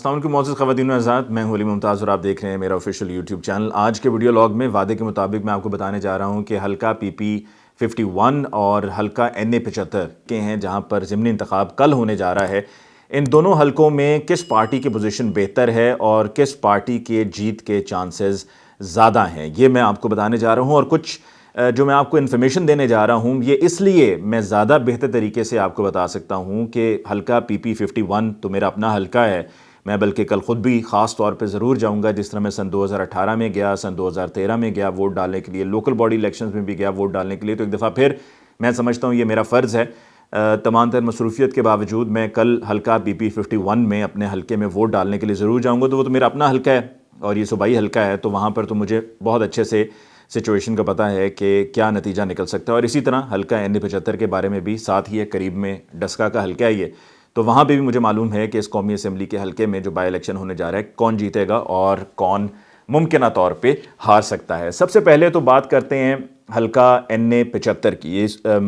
السلام علیکم معزز خواتین و حضرات، میں ہوں علی ممتاز اور آپ دیکھ رہے ہیں میرا آفیشیل یوٹیوب چینل۔ آج کے ویڈیو لاگ میں وعدے کے مطابق میں آپ کو بتانے جا رہا ہوں کہ حلقہ PP51 اور حلقہ NA75 کے ہیں جہاں پر ضمنی انتخاب کل ہونے جا رہا ہے۔ ان دونوں حلقوں میں کس پارٹی کی پوزیشن بہتر ہے اور کس پارٹی کے جیت کے چانسز زیادہ ہیں، یہ میں آپ کو بتانے جا رہا ہوں۔ اور کچھ جو میں آپ کو انفارمیشن دینے جا رہا ہوں یہ اس لیے میں زیادہ بہتر طریقے سے آپ کو بتا سکتا ہوں کہ حلقہ PP51 تو میرا اپنا حلقہ ہے، میں بلکہ کل خود بھی خاص طور پہ ضرور جاؤں گا، جس طرح میں سن 2018 میں گیا، سن 2013 میں گیا ووٹ ڈالنے کے لیے، لوکل باڈی الیکشنز میں بھی گیا ووٹ ڈالنے کے لیے۔ تو ایک دفعہ پھر میں سمجھتا ہوں یہ میرا فرض ہے، تمام تر مصروفیت کے باوجود میں کل حلقہ PP51 میں اپنے حلقے میں ووٹ ڈالنے کے لیے ضرور جاؤں گا۔ تو وہ تو میرا اپنا حلقہ ہے اور یہ صوبائی حلقہ ہے، تو وہاں پر تو مجھے بہت اچھے سے سچویشن کا پتہ ہے کہ کیا نتیجہ نکل سکتا ہے۔ اور اسی طرح حلقہ NA75 کے بارے میں بھی، ساتھ ہی ایک قریب میں ڈسکا کا حلقہ ہے یہ، تو وہاں پہ بھی مجھے معلوم ہے کہ اس قومی اسمبلی کے حلقے میں جو بائی الیکشن ہونے جا رہا ہے کون جیتے گا اور کون ممکنہ طور پہ ہار سکتا ہے۔ سب سے پہلے تو بات کرتے ہیں حلقہ NA75 کی۔ یہ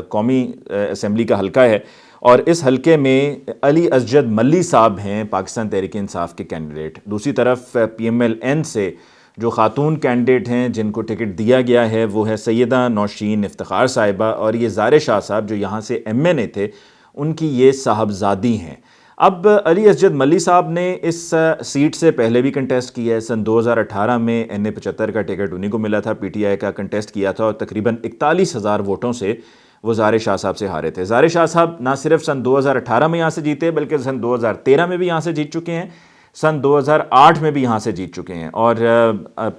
قومی اسمبلی کا حلقہ ہے اور اس حلقے میں علی اسجد ملی صاحب ہیں، پاکستان تحریک انصاف کے کینڈیڈیٹ۔ دوسری طرف PMLN سے جو خاتون کینڈیڈیٹ ہیں جن کو ٹکٹ دیا گیا ہے وہ ہے سیدہ نوشین افتخار صاحبہ، اور یہ زارِ شاہ صاحب جو یہاں سے MNA تھے ان کی یہ صاحبزادی ہیں۔ اب علی اسجد ملی صاحب نے اس سیٹ سے پہلے بھی کنٹیسٹ کیا ہے، سن 2018 میں NA75 کا ٹکٹ انہی کو ملا تھا، PTI کا کنٹیسٹ کیا تھا اور تقریباً 41,000 ووٹوں سے وہ زارِ شاہ صاحب سے ہارے تھے۔ زارِ شاہ صاحب نہ صرف سن 2018 میں یہاں سے جیتے بلکہ سن 2013 میں بھی یہاں سے جیت چکے ہیں، سن 2008 میں بھی یہاں سے جیت چکے ہیں، اور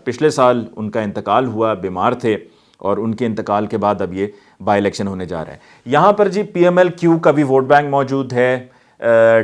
پچھلے سال ان کا انتقال ہوا، بیمار تھے، اور ان کے انتقال کے بعد اب یہ بائی الیکشن ہونے جا رہا ہے۔ یہاں پر جی PMLQ کا بھی ووٹ بینک موجود ہے،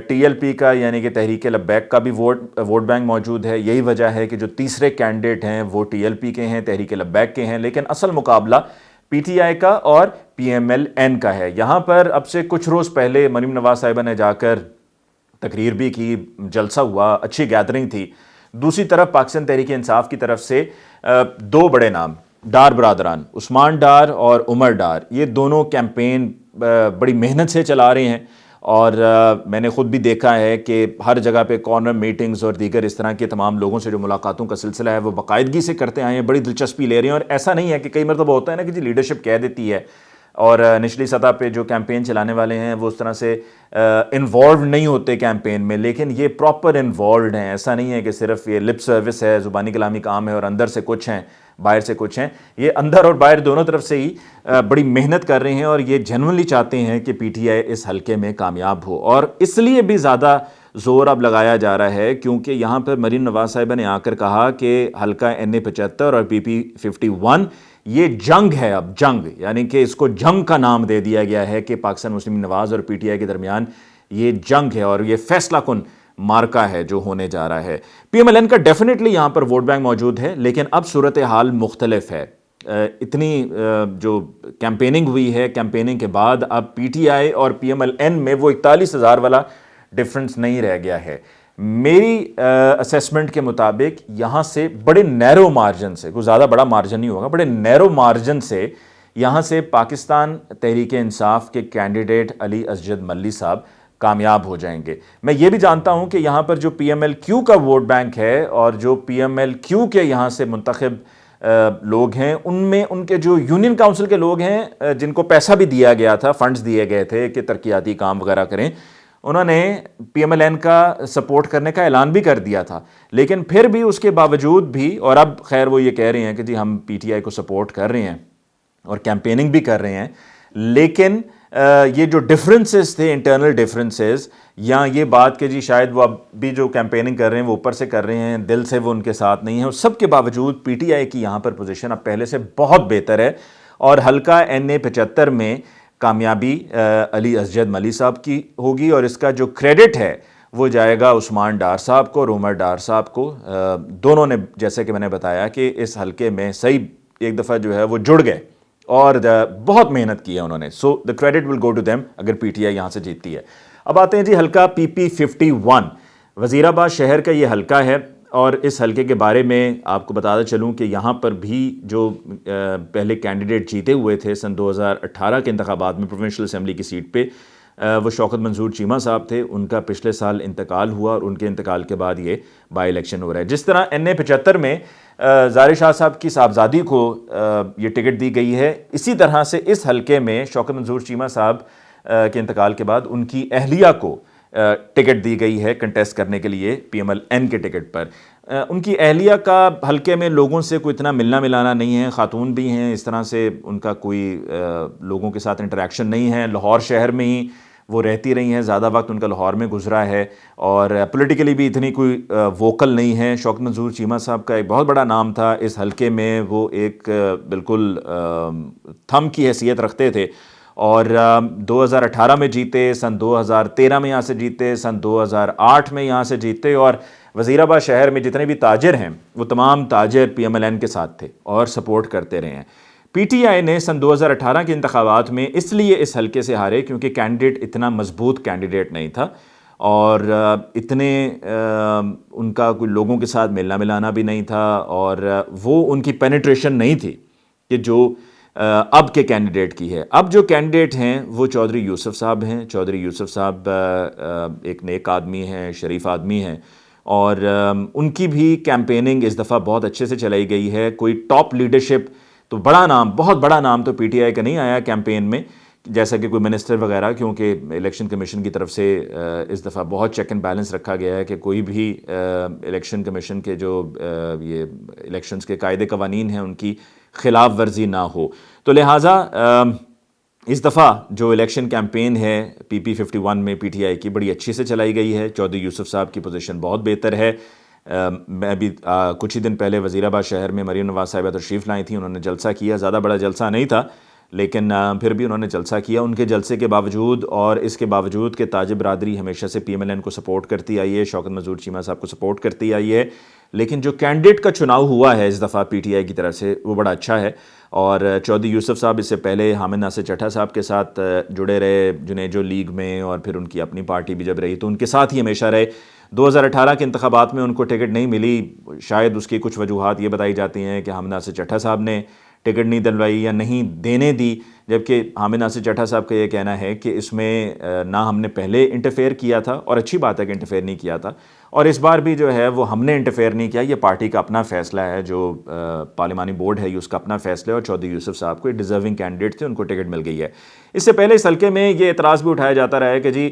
TLP کا یعنی کہ تحریک لبیک کا بھی ووٹ بینک موجود ہے۔ یہی وجہ ہے کہ جو تیسرے کینڈیڈیٹ ہیں وہ TLP کے ہیں، تحریک لبیک کے ہیں، لیکن اصل مقابلہ PTI کا اور PMLN کا ہے۔ یہاں پر اب سے کچھ روز پہلے مریم نواز صاحبہ نے جا کر تقریر بھی کی، جلسہ ہوا، اچھی گیدرنگ تھی۔ دوسری طرف پاکستان تحریک انصاف کی طرف سے دو بڑے نام، ڈار برادران عثمان ڈار اور عمر ڈار، یہ دونوں کیمپین بڑی محنت سے چلا رہے ہیں، اور میں نے خود بھی دیکھا ہے کہ ہر جگہ پہ کارنر میٹنگز اور دیگر اس طرح کے تمام لوگوں سے جو ملاقاتوں کا سلسلہ ہے وہ باقاعدگی سے کرتے آئے ہیں، بڑی دلچسپی لے رہے ہیں۔ اور ایسا نہیں ہے کہ کئی مرتبہ ہوتا ہے نا کہ جی لیڈرشپ کہہ دیتی ہے اور نچلی سطح پہ جو کیمپین چلانے والے ہیں وہ اس طرح سے انوالوڈ نہیں ہوتے کیمپین میں، لیکن یہ پراپر انوالوڈ ہیں۔ ایسا نہیں ہے کہ صرف یہ لپ سروس ہے، زبانی کلامی کام ہے اور اندر سے کچھ ہیں باہر سے کچھ ہیں، یہ اندر اور باہر دونوں طرف سے ہی بڑی محنت کر رہے ہیں، اور یہ جنونلی چاہتے ہیں کہ PTI اس حلقے میں کامیاب ہو۔ اور اس لیے بھی زیادہ زور اب لگایا جا رہا ہے کیونکہ یہاں پر مریم نواز صاحبہ نے آ کر کہا کہ حلقہ NA75 اور PP51 یہ جنگ ہے، اب جنگ، یعنی کہ اس کو جنگ کا نام دے دیا گیا ہے کہ پاکستان مسلم نواز اور PTI کے درمیان یہ جنگ ہے اور یہ فیصلہ کن مارکہ ہے جو ہونے جا رہا ہے۔ PMLN کا ڈیفینیٹلی یہاں پر ووٹ بینک موجود ہے، لیکن اب صورتحال مختلف ہے۔ اتنی جو کیمپیننگ ہوئی ہے، کیمپیننگ کے بعد اب PTI اور PMLN میں وہ 41,000 والا ڈیفرنس نہیں رہ گیا ہے۔ میری اسیسمنٹ کے مطابق یہاں سے بڑے نیرو مارجن سے، کوئی زیادہ بڑا مارجن نہیں ہوگا، بڑے نیرو مارجن سے یہاں سے پاکستان تحریک انصاف کے کینڈیڈیٹ علی اسجد ملی صاحب کامیاب ہو جائیں گے۔ میں یہ بھی جانتا ہوں کہ یہاں پر جو PMLQ کا ووٹ بینک ہے اور جو PMLQ کے یہاں سے منتخب لوگ ہیں ان میں ان کے جو یونین کاؤنسل کے لوگ ہیں جن کو پیسہ بھی دیا گیا تھا، فنڈز دیے گئے تھے کہ ترقیاتی کام وغیرہ کریں، انہوں نے PMLN کا سپورٹ کرنے کا اعلان بھی کر دیا تھا، لیکن پھر بھی اس کے باوجود بھی، اور اب خیر وہ یہ کہہ رہے ہیں کہ جی ہم PTI کو سپورٹ کر رہے ہیں اور کیمپیننگ بھی کر رہے ہیں، لیکن یہ جو ڈفرنسز تھے، انٹرنل ڈفرنسز، یا یہ بات کہ جی شاید وہ اب بھی جو کیمپیننگ کر رہے ہیں وہ اوپر سے کر رہے ہیں، دل سے وہ ان کے ساتھ نہیں ہیں، اور سب کے باوجود PTI کی یہاں پر پوزیشن اب پہلے سے بہت بہتر ہے، اور حلقہ NA75 میں کامیابی علی اسجد ملی صاحب کی ہوگی، اور اس کا جو کریڈٹ ہے وہ جائے گا عثمان ڈار صاحب کو اور عمر ڈار صاحب کو۔ دونوں نے جیسے کہ میں نے بتایا کہ اس حلقے میں صحیح ایک دفعہ جو ہے وہ جڑ گئے اور بہت محنت کی ہے انہوں نے، سو the credit will go to them اگر PTI یہاں سے جیتتی ہے۔ اب آتے ہیں جی حلقہ PP51، وزیر آباد شہر کا یہ حلقہ ہے، اور اس حلقے کے بارے میں آپ کو بتاتا چلوں کہ یہاں پر بھی جو پہلے کینڈیڈیٹ جیتے ہوئے تھے سن 2018 کے انتخابات میں پروونشل اسمبلی کی سیٹ پہ، وہ شوکت منظور چیمہ صاحب تھے. ان کا پچھلے سال انتقال ہوا اور ان کے انتقال کے بعد یہ بائی الیکشن ہو رہا ہے. جس طرح NA-75 میں ظاہر شاہ صاحب کی صاحبزادی کو یہ ٹکٹ دی گئی ہے, اسی طرح سے اس حلقے میں شوکت منظور چیمہ صاحب کے انتقال کے بعد ان کی اہلیہ کو ٹکٹ دی گئی ہے کنٹیسٹ کرنے کے لیے PMLN کے ٹکٹ پر. ان کی اہلیہ کا حلقے میں لوگوں سے کوئی اتنا ملنا ملانا نہیں ہے, خاتون بھی ہیں, اس طرح سے ان کا کوئی لوگوں کے ساتھ انٹریکشن نہیں ہے. لاہور شہر میں ہی وہ رہتی رہی ہیں, زیادہ وقت ان کا لاہور میں گزرا ہے, اور پولیٹیکلی بھی اتنی کوئی ووکل نہیں ہے. شوکت منظور چیمہ صاحب کا ایک بہت بڑا نام تھا اس حلقے میں, وہ ایک بالکل تھم کی حیثیت رکھتے تھے, اور 2018 میں جیتے, سن 2013 میں یہاں سے جیتے, سن 2008 میں یہاں سے جیتے, اور وزیر آباد شہر میں جتنے بھی تاجر ہیں وہ تمام تاجر PMLN کے ساتھ تھے اور سپورٹ کرتے رہے ہیں. PTI نے سن 2018 کے انتخابات میں اس لیے اس حلقے سے ہارے کیونکہ کینڈیڈیٹ اتنا مضبوط کینڈیڈیٹ نہیں تھا, اور اتنے ان کا کوئی لوگوں کے ساتھ ملنا ملانا بھی نہیں تھا, اور وہ ان کی پینیٹریشن نہیں تھی کہ جو اب کے کینڈیڈیٹ کی ہے. اب جو کینڈیڈیٹ ہیں وہ چودھری یوسف صاحب ہیں. چودھری یوسف صاحب ایک نیک آدمی ہیں, شریف آدمی ہیں, اور ان کی بھی کیمپیننگ اس دفعہ بہت اچھے سے چلائی گئی ہے. کوئی ٹاپ لیڈرشپ تو بڑا نام, بہت بڑا نام تو PTI کا نہیں آیا کیمپین میں, جیسا کہ کوئی منسٹر وغیرہ, کیونکہ الیکشن کمیشن کی طرف سے اس دفعہ بہت چیک اینڈ بیلنس رکھا گیا ہے کہ کوئی بھی الیکشن کمیشن کے جو یہ الیکشنز کے قاعدے قوانین ہیں ان کی خلاف ورزی نہ ہو. تو لہٰذا اس دفعہ جو الیکشن کیمپین ہے PP-51 میں PTI کی بڑی اچھی سے چلائی گئی ہے. چودھری یوسف صاحب کی پوزیشن بہت بہتر ہے. میں بھی کچھ ہی دن پہلے وزیر آباد شہر میں مریم نواز صاحبہ تشریف لائی تھیں, انہوں نے جلسہ کیا. زیادہ بڑا جلسہ نہیں تھا لیکن پھر بھی انہوں نے جلسہ کیا. ان کے جلسے کے باوجود اور اس کے باوجود کہ تاجر برادری ہمیشہ سے PMLN کو سپورٹ کرتی آئی ہے, شوکت منظور چیمہ صاحب کو سپورٹ کرتی آئی ہے, لیکن جو کینڈیڈیٹ کا چناؤ ہوا ہے اس دفعہ PTI کی طرف سے وہ بڑا اچھا ہے. اور چودھری یوسف صاحب اس سے پہلے حامد ناصر چٹھا صاحب کے ساتھ جڑے رہے جنیجو لیگ میں, اور پھر ان کی اپنی پارٹی بھی جب رہی تو ان کے ساتھ ہی ہمیشہ رہے. 2018 کے انتخابات میں ان کو ٹکٹ نہیں ملی, شاید اس کی کچھ وجوہات یہ بتائی جاتی ہیں کہ حامد ناصر چٹھا صاحب نے ٹکٹ نہیں دلوائی یا نہیں دینے دی, جبکہ حامد ناصر چٹھا صاحب کا یہ کہنا ہے کہ اس میں نہ ہم نے پہلے انٹرفیئر کیا تھا, اور اچھی بات ہے کہ انٹرفیئر نہیں کیا تھا, اور اس بار بھی جو ہے وہ ہم نے انٹرفیئر نہیں کیا. یہ پارٹی کا اپنا فیصلہ ہے, جو پارلیمانی بورڈ ہے یہ اس کا اپنا فیصلہ ہے, اور چودھری یوسف صاحب کو ڈیزرونگ کینڈیڈیٹ تھے, ان کو ٹکٹ مل گئی ہے. اس سے پہلے اس حلقے میں یہ اعتراض بھی اٹھایا جاتا رہا ہے کہ جی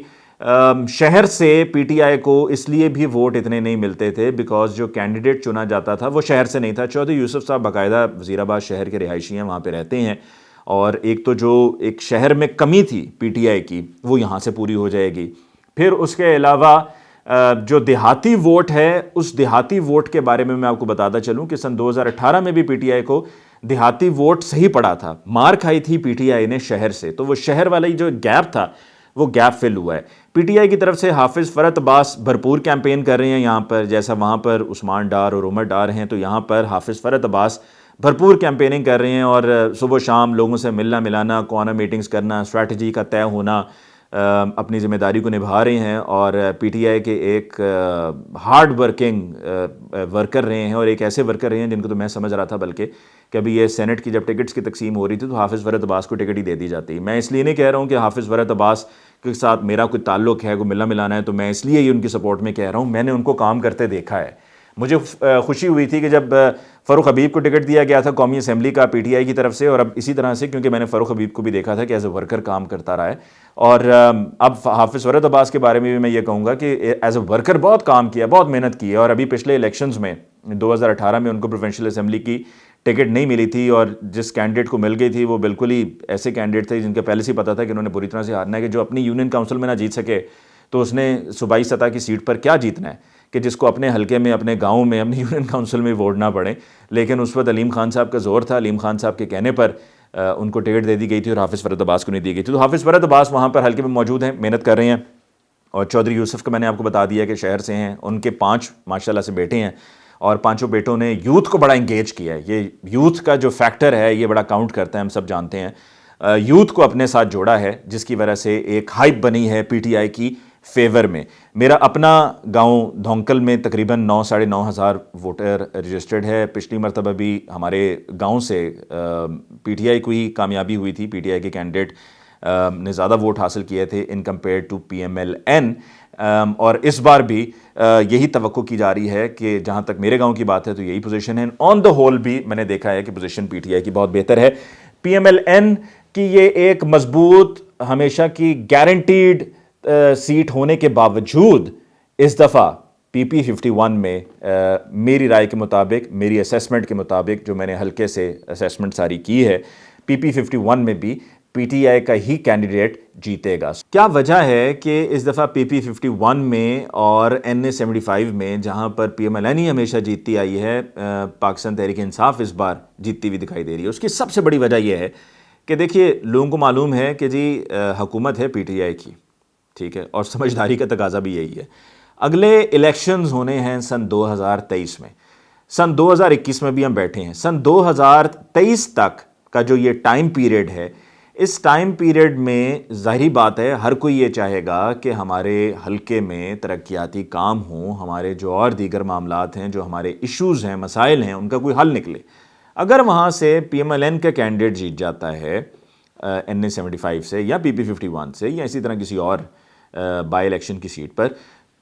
شہر سے PTI کو اس لیے بھی ووٹ اتنے نہیں ملتے تھے بیکاز جو کینڈیڈیٹ چنا جاتا تھا وہ شہر سے نہیں تھا. چودھری یوسف صاحب باقاعدہ وزیر آباد شہر کے رہائشی ہیں, وہاں پہ رہتے ہیں, اور ایک تو جو ایک شہر میں کمی تھی PTI کی وہ یہاں سے پوری ہو جائے گی. پھر اس کے علاوہ جو دیہاتی ووٹ ہے اس دیہاتی ووٹ کے بارے میں آپ کو بتاتا چلوں کہ سن 2018 میں بھی PTI کو دیہاتی ووٹ صحیح پڑا تھا, مار کھائی تھی PTI نے شہر سے, تو وہ شہر والا جو گیپ تھا وہ گیپ فل ہوا ہے. PTI کی طرف سے حافظ فرحت عباس بھرپور کیمپین کر رہے ہیں یہاں پر, جیسا وہاں پر عثمان ڈار اور عمر ڈار ہیں, تو یہاں پر حافظ فرحت عباس بھرپور کیمپیننگ کر رہے ہیں, اور صبح شام لوگوں سے ملنا ملانا, کارنر میٹنگز کرنا, اسٹریٹجی کا طے ہونا, اپنی ذمہ داری کو نبھا رہے ہیں, اور PTI کے ایک ہارڈ ورکنگ ورکر رہے ہیں, اور ایک ایسے ورکر رہے ہیں جن کو تو میں سمجھ رہا تھا بلکہ کہ ابھی یہ سینٹ کی جب ٹکٹس کی تقسیم ہو رہی تھی تو حافظ فرحت عباس کو ٹکٹ ہی دے دی جاتی. میں اس لیے نہیں کہہ رہا ہوں کہ حافظ فرحت عباس کے ساتھ میرا کوئی تعلق ہے, کوئی ملنا ملانا ہے, تو میں اس لیے ہی ان کی سپورٹ میں کہہ رہا ہوں, میں نے ان کو کام کرتے دیکھا ہے. مجھے خوشی ہوئی تھی کہ جب فاروق حبیب کو ٹکٹ دیا گیا تھا قومی اسمبلی کا PTI کی طرف سے, اور اب اسی طرح سے کیونکہ میں نے فاروق حبیب کو بھی دیکھا تھا کہ ایز اے ورکر کام کرتا رہا ہے, اور اب حافظ فرحت عباس کے بارے میں بھی میں یہ کہوں گا کہ ایز اے ورکر بہت کام کیا, بہت محنت کی ہے, اور ابھی پچھلے الیکشنز میں 2018 میں ان کو پروونشل اسمبلی کی ٹکٹ نہیں ملی تھی, اور جس کینڈیڈیٹ کو مل گئی تھی وہ بالکل ہی ایسے کینڈیڈیٹ تھے جن کا پہلے سے پتہ تھا کہ انہوں نے بری طرح سے ہارنا ہے, کہ جو اپنی یونین کاؤنسل میں نہ جیت سکے تو اس نے صوبائی سطح کی سیٹ پر کیا جیتنا ہے, کہ جس کو اپنے حلقے میں, اپنے گاؤں میں, اپنی یونین کاؤنسل میں ووٹ نہ پڑے. لیکن اس وقت علیم خان صاحب کا زور تھا, علیم خان صاحب کے کہنے پر ان کو ٹکٹ دے دی گئی تھی, اور حافظ فرحت عباس کو نہیں دی گئی تھی. تو حافظ فرحت عباس وہاں پر حلقے میں موجود ہیں, محنت کر رہے ہیں, اور چودھری یوسف کا میں نے آپ کو بتا دیا کہ شہر سے ہیں, ان کے 5 ماشاءاللہ سے بیٹے ہیں, اور 5 بیٹوں نے یوتھ کو بڑا انگیج کیا ہے. یہ یوتھ کا جو فیکٹر ہے یہ بڑا کاؤنٹ کرتا ہے, ہم سب جانتے ہیں. یوتھ کو اپنے ساتھ جوڑا ہے, جس کی وجہ سے ایک ہائپ بنی ہے PTI کی فیور میں. میرا اپنا گاؤں دھونکل میں تقریباً 9,500 ہزار ووٹر رجسٹرڈ ہے. پچھلی مرتبہ بھی ہمارے گاؤں سے PTI کو ہی کامیابی ہوئی تھی, PTI کے کینڈیڈیٹ نے زیادہ ووٹ حاصل کیے تھے ان کمپیئر ٹو PMLN، اور اس بار بھی یہی توقع کی جا رہی ہے کہ جہاں تک میرے گاؤں کی بات ہے تو یہی پوزیشن ہے. آن دا ہول بھی میں نے دیکھا ہے کہ پوزیشن PTI کی بہت بہتر ہے. PMLN کی یہ ایک مضبوط ہمیشہ کی گارنٹیڈ سیٹ ہونے کے باوجود اس دفعہ PP51 میں میری رائے کے مطابق، میری اسیسمنٹ کے مطابق، جو میں نے حلقے سے اسیسمنٹ ساری کی ہے، PP51 میں بھی PTI کا ہی کینڈیڈیٹ جیتے گا. کیا وجہ ہے کہ اس دفعہ PP51 میں اور NA75 میں جہاں پر PMLN ہی ہمیشہ جیتتی آئی ہے، پاکستان تحریک انصاف اس بار جیتتی ہوئی دکھائی دے رہی ہے؟ اس کی سب سے بڑی وجہ یہ ہے کہ دیکھیے لوگوں کو معلوم ہے کہ جی حکومت ہے PTI کی، ٹھیک ہے، اور سمجھداری کا تقاضا بھی یہی ہے. اگلے الیکشنز ہونے ہیں سن 2023 میں، سن 2021 میں بھی ہم بیٹھے ہیں، سن 2023 تک کا جو یہ ٹائم پیریڈ ہے، اس ٹائم پیریڈ میں ظاہری بات ہے ہر کوئی یہ چاہے گا کہ ہمارے حلقے میں ترقیاتی کام ہوں، ہمارے جو اور دیگر معاملات ہیں، جو ہمارے ایشوز ہیں، مسائل ہیں، ان کا کوئی حل نکلے. اگر وہاں سے PMLN کا کینڈیڈیٹ جیت جاتا ہے NA75 سے یا PP51 سے یا اسی طرح کسی اور بائی الیکشن کی سیٹ پر،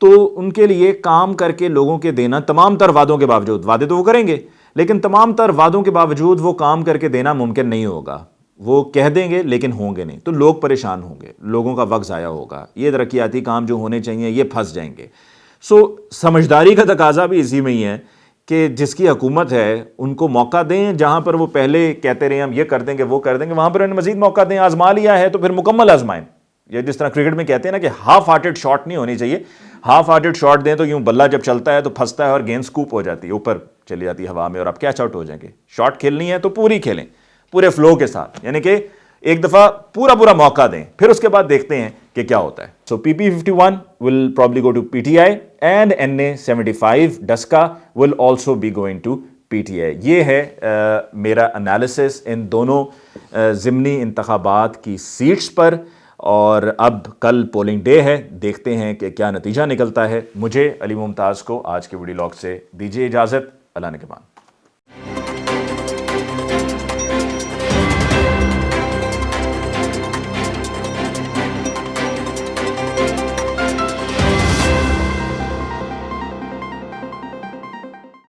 تو ان کے لیے کام کر کے لوگوں کے دینا، تمام تر وعدوں کے باوجود، وعدے تو وہ کریں گے لیکن تمام تر وعدوں کے باوجود وہ کام کر کے دینا ممکن نہیں ہوگا. وہ کہہ دیں گے لیکن ہوں گے نہیں، تو لوگ پریشان ہوں گے، لوگوں کا وقت ضائع ہوگا، یہ ترقیاتی کام جو ہونے چاہیے یہ پھنس جائیں گے. سمجھداری کا تقاضا بھی اسی میں ہی ہے کہ جس کی حکومت ہے ان کو موقع دیں. جہاں پر وہ پہلے کہتے رہے ہم یہ کر دیں گے وہ کر دیں گے، وہاں پر انہیں مزید موقع دیں. آزما لیا ہے تو پھر مکمل آزمائیں. یہ جس طرح کرکٹ میں کہتے ہیں نا کہ ہاف ہارٹڈ شاٹ نہیں ہونی چاہیے. ہاف ہارٹڈ شاٹ دیں تو یوں بلہ جب چلتا ہے تو پھنستا ہے اور گیند سکوپ ہو جاتی ہے، اوپر چلی جاتی ہے ہوا میں اور آپ کیچ آؤٹ ہو جائیں گے. شاٹ کھیلنی ہے تو پوری کھیلیں، پورے فلو کے ساتھ، یعنی کہ ایک دفعہ پورا موقع دیں، پھر اس کے بعد دیکھتے ہیں کہ کیا ہوتا ہے. So PP51 will probably go to PTI and NA75 DSCA will also be going to PTI. یہ ہے میرا انالیسس ان دونوں ضمنی انتخابات کی سیٹس پر. اور اب کل پولنگ ڈے ہے، دیکھتے ہیں کہ کیا نتیجہ نکلتا ہے. مجھے علی ممتاز کو آج کے ویڈیو لاگ سے دیجیے اجازت. اللہ نگہبان.